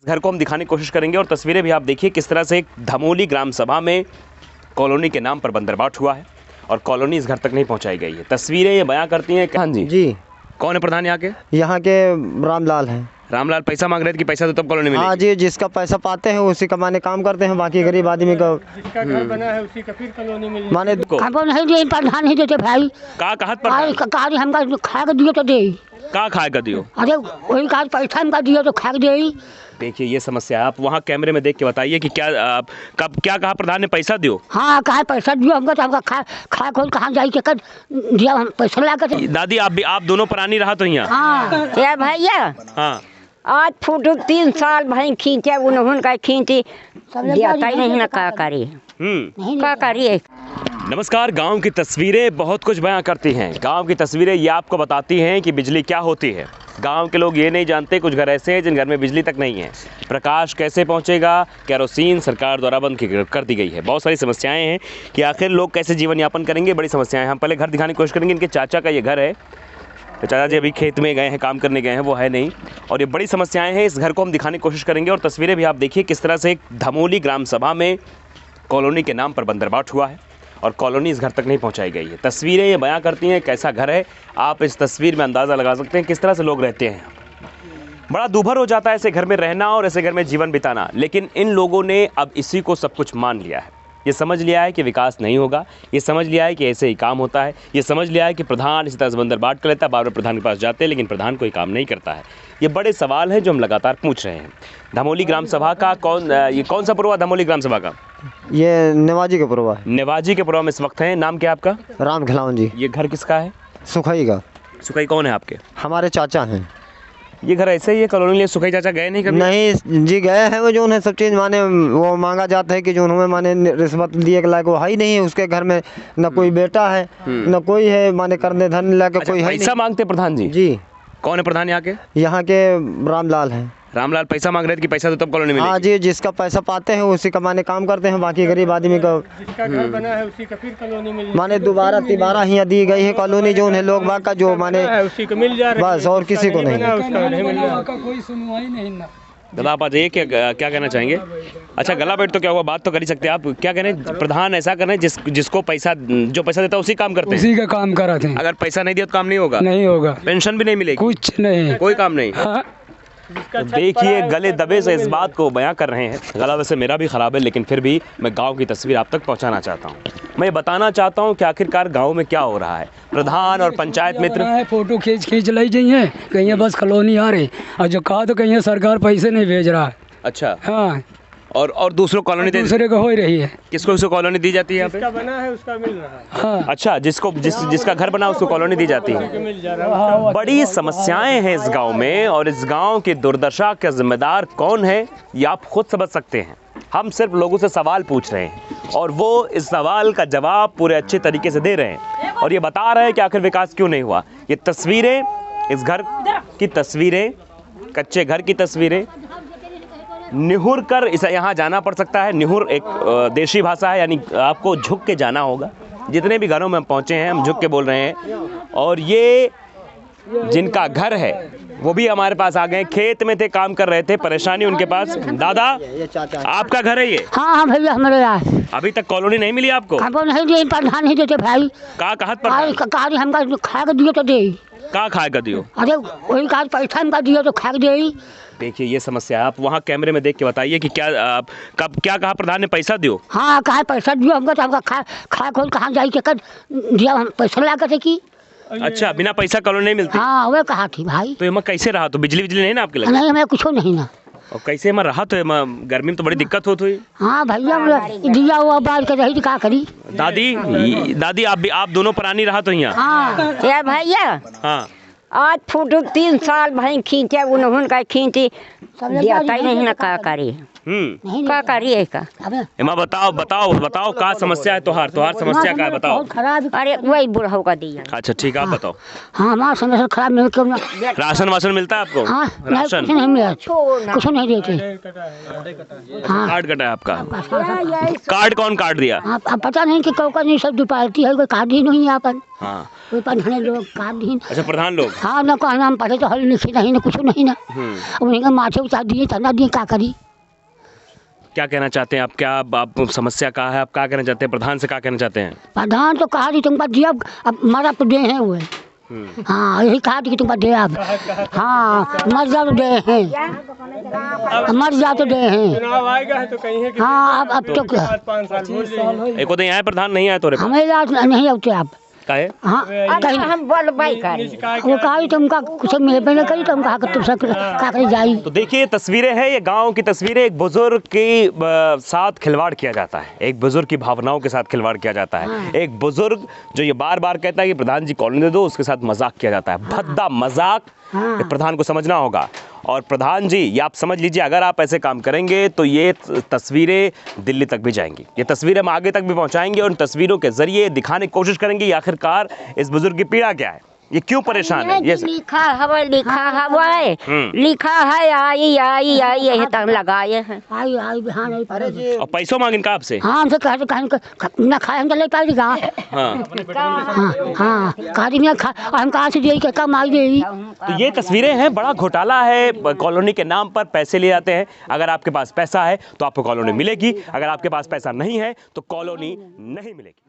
घर को हम दिखाने की कोशिश करेंगे और तस्वीरें भी आप देखिए किस तरह से एक धमोली ग्राम सभा में कॉलोनी के नाम पर बंदरबाट हुआ है और कॉलोनी इस घर तक नहीं पहुंचाई गई है। तस्वीरें ये बयां करती हैं। हाँ जी जी। कौन है प्रधान यहाँ के? यहाँ के रामलाल हैं। रामलाल पैसा मांग रहे थे कि पैसा तो तब कॉलोनी में। हाँ जी, जिसका पैसा पाते हैं उसी कमाने काम करते हैं, बाकी गरीब आदमी का जिसका घर बना है उसी का फिर कॉलोनी में माने हमको नहीं दिए, प्रधान नहीं देते भाई। का कहत पर कार्य हमका खा के दिए तो दे। का खाएगा दियो? अरे वही कार्य पैसा हमका दिए तो खा के दे। देखिए ये समस्या है। आप वहाँ कैमरे में देख के बताइए कि क्या कब क्या कहा प्रधान ने? पैसा दियो। हाँ कहा पैसा दियो हमको, तो हमका खा खोल कहाँ जाई के कर दिया हम पैसा ला कर। दादी आप दोनों प्राणी रहा तो यहाँ। हाँ क्या भैया हाँ आज फोटो 3 साल भाई खींचे उन्होंने खींची देता ही नहीं ना का करी का करिए। नमस्कार। गांव की तस्वीरें बहुत कुछ बयां करती हैं। गांव की तस्वीरें ये आपको बताती हैं कि बिजली क्या होती है। गांव के लोग ये नहीं जानते, कुछ घर ऐसे हैं जिन घर में बिजली तक नहीं है। प्रकाश कैसे पहुंचेगा? केरोसिन सरकार द्वारा बंद कर दी गई है। बहुत सारी समस्याएं हैं कि आखिर लोग कैसे जीवन यापन करेंगे, बड़ी समस्याएं। हम पहले घर दिखाने की कोशिश करेंगे। इनके चाचा का ये घर है। तो चाचा जी अभी खेत में गए हैं, काम करने गए हैं, वो है नहीं। और ये बड़ी समस्याएं हैं। इस घर को हम दिखाने की कोशिश करेंगे और तस्वीरें भी आप देखिए किस तरह से एक धमोली ग्राम सभा में कॉलोनी के नाम पर बंदरबाट हुआ है और कॉलोनी इस घर तक नहीं पहुंचाई गई है। तस्वीरें ये बयां करती हैं कैसा घर है। आप इस तस्वीर में अंदाज़ा लगा सकते हैं किस तरह से लोग रहते हैं। बड़ा दूभर हो जाता है ऐसे घर में रहना और ऐसे घर में जीवन बिताना। लेकिन इन लोगों ने अब इसी को सब कुछ मान लिया है। ये समझ लिया है कि विकास नहीं होगा, ये समझ लिया है कि ऐसे ही काम होता है, ये समझ लिया है कि प्रधान इसी तरह से बंदरबाट कर लेता है। बार बार प्रधान के पास जाते हैं लेकिन प्रधान कोई काम नहीं करता है। ये बड़े सवाल हैं जो हम लगातार पूछ रहे हैं। धमोली ग्राम सभा का ये कौन सा पुरवा? धमोली ग्राम सभा का ये नेवाजी का पुरवा है। नेवाजी के पुरवा में इस वक्त हैं। नाम क्या आपका? राम खिलावन जी। ये घर किसका है? सुखई का। सुखई कौन है आपके? हमारे चाचा हैं। ये घर ऐसे ही है कॉलोनी लिए? सुखई चाचा गए नहीं कभी? नहीं जी, गए हैं। वो जो उन्हें सब चीज़ माने वो मांगा जाता है कि जो उन्होंने माने रिश्वत दिए के लायक वो है ही नहीं है। उसके घर में न कोई बेटा है न कोई है माने करने धन लाके कोई है पैसा मांगते प्रधान जी? जी। कौन है प्रधान यहाँ के? यहाँ के रामलाल हैं। रामलाल पैसा मांग रहे थे कि पैसा तो तब कॉलोनी में। हाँ जी, जिसका पैसा पाते हैं उसी कमाने काम करते हैं, बाकी गरीब आदमी का जिसका घर बना है उसी का फिर कॉलोनी में माने दोबारा तिबारा यहाँ दी गई है कॉलोनी। जो उन्हें लोग बाग का जो माने उसी को मिल जा रहा है, बस, और किसी को नहीं। उसका नहीं मिल रहा। कोई सुनवाई नहीं ना। दादा आप आज ये क्या कहना चाहेंगे? अच्छा गला बैठ तो क्या हुआ, बात तो कर ही सकते हैं आप। क्या कह रहे हैं? प्रधान ऐसा कर रहे हैं जिसको पैसा जो पैसा देता है उसी काम करते हैं। उसी का काम करा थे। अगर पैसा नहीं दिया तो काम नहीं होगा? नहीं होगा। पेंशन भी नहीं मिलेगी? कुछ नहीं, कोई काम नहीं। हाँ। तो देखिए गले दबे से इस बात को बयां कर रहे हैं। गला वैसे मेरा भी ख़राब है लेकिन फिर भी मैं गांव की तस्वीर आप तक पहुंचाना चाहता हूं। मैं बताना चाहता हूं कि आखिरकार गांव में क्या हो रहा है। प्रधान और पंचायत मित्र फोटो खींच लाई जाइए, कहीं बस कॉलोनी आ रही और जो कहा तो कहीं सरकार पैसे नहीं भेज रहा है। अच्छा हाँ। और दूसरों कॉलोनी दूसरे को हो ही रही है। किसको कॉलोनी दी जाती है यहाँ पे? जिसका बना है उसका मिल रहा है। हाँ। अच्छा जिसका घर बना उसको कॉलोनी दी जाती है। मिल जा रहा है। बड़ी समस्याएं हैं इस गांव में और इस गांव की दुर्दशा का जिम्मेदार कौन है ये आप खुद समझ सकते हैं। हम सिर्फ लोगों से सवाल पूछ रहे हैं और वो इस सवाल का जवाब पूरे अच्छे तरीके से दे रहे हैं और ये बता रहे हैं कि आखिर विकास क्यों नहीं हुआ। ये तस्वीरें, इस घर की तस्वीरें, कच्चे घर की तस्वीरें। निहुर कर इसे यहाँ जाना पड़ सकता है। निहुर एक देशी भाषा है, यानी आपको झुक के जाना होगा। जितने भी घरों में हम पहुँचे हैं हम झुक के बोल रहे हैं। और ये जिनका घर है वो भी हमारे पास आ गए। खेत में थे, काम कर रहे थे, परेशानी उनके पास। दादा आपका घर है ये? हाँ हाँ भैया हमारे यहाँ अभी तक कॉलोनी नहीं मिली आपको? हमको नहीं दिए, प्रधान नहीं देते भाई। का कहत पर कार्य हमका खा के दिए तो दे। का खाएगा दियो? अरे वही कार्य पैसा हमका दिए तो खा के दे। देखिए ये समस्या है। आप वहाँ कैमरे में देख के बताइए कि क्या कहा प्रधान ने? पैसा दियो। हाँ कहा पैसा दियो हमको, तो हमका खा खोल कहाँ जाई के कर दिया हम पैसा ला कर की। अच्छा बिना पैसा कॉलोनी नहीं मिलती? हाँ वो कहा थी भाई। तो ये कैसे रहा? तो बिजली नहीं ना आपके लगे? नहीं हमें कुछ नहीं ना। और कैसे मैं रहा? तो गर्मी में तो बड़ी दिक्कत होती हुई। हाँ भैया दिया हुआ बाल के रही क्या करी। दादी आप दोनों प्राणी रहा तो यहाँ। हाँ क्या भैया हाँ आज फोटो 3 साल भाई खींचे उन्होंने खींची देता ही नहीं ना का करी का करिए का। एमा बताओ का समस्या है? तोहार समस्या का है बताओ। अरे वही बुढ़ा का दिया। अच्छा ठीक है आप बताओ। हाँ हमारा समस्या खराब नहीं क्यों? राशन वाशन मिलता है आपको? हाँ राशन नहीं मिला, कुछ नहीं देते। हाँ कार्ड कटा है आपका? कार्ड कौन काट दिया? अब पता नहीं कि कौन नहीं सब पार्टी है, कोई कार्ड ही नहीं है अपन। हाँ कोई प्रधान लोग कार्ड ही। अच्छा प्रधान लोग हाँ ना कहना हम पढ़े तो हल लिखे नहीं ना कुछ नहीं ना अब उन्हें माथे उतार दिए तना दिए क्या करी। क्या कहना चाहते हैं आप, क्या आप समस्या कहा है, आप क्या कहना चाहते हैं, प्रधान से क्या कहना चाहते हैं? प्रधान तो कहा थी तुमको दिया अब मरा तो दे हैं वो। हाँ यही कहा थी कि तुमको दे अब। हाँ मर जा तो दे हैं, मर जा तो दे हैं। चुनाव आएगा है तो कहीं है कि हाँ अब तो 5 साल हो जाएंगे। एक होते यहाँ प्रधान नहीं आए तो हमें इलाज नहीं होते आप। काहे? हाँ कहीं हम बोलबाई करी वो कहा तुमका कुछ मिले पे नहीं करी तुम कहा तुम सब का करे जाई। तो देखिए तस्वीरें हैं, ये गांव की तस्वीरें। एक बुजुर्ग के साथ खिलवाड़ किया जाता है, एक बुजुर्ग की भावनाओं के साथ खिलवाड़ किया जाता है। एक बुजुर्ग जो ये बार बार कहता है कि प्रधान जी कॉलोनी दे दो, उसके साथ मजाक किया जाता है, भद्दा मजाक। ये प्रधान को समझना होगा। और प्रधान जी ये आप समझ लीजिए, अगर आप ऐसे काम करेंगे तो ये तस्वीरें दिल्ली तक भी जाएंगी, ये तस्वीरें हम आगे तक भी पहुंचाएंगे और उन तस्वीरों के जरिए दिखाने की कोशिश करेंगे कि आखिरकार इस बुजुर्ग की पीड़ा क्या है, ये क्यों परेशान है। ये लिखा हवा लिखा है आई आई आई यही तक लगाए हैं। आई आई हाँ नहीं पड़े और पैसों मांगे का आपसे? हाँ हमसे कह कहीं ना खाए हम तो ले पाएगी कहाँ। हाँ हाँ हाँ कहा ना खा हम कहाँ से दे कम आई दे। तो ये तस्वीरें हैं, बड़ा घोटाला है। कॉलोनी के नाम पर पैसे लिए जाते हैं। अगर आपके पास पैसा है तो आपको कॉलोनी मिलेगी, अगर आपके पास पैसा नहीं है तो कॉलोनी नहीं मिलेगी।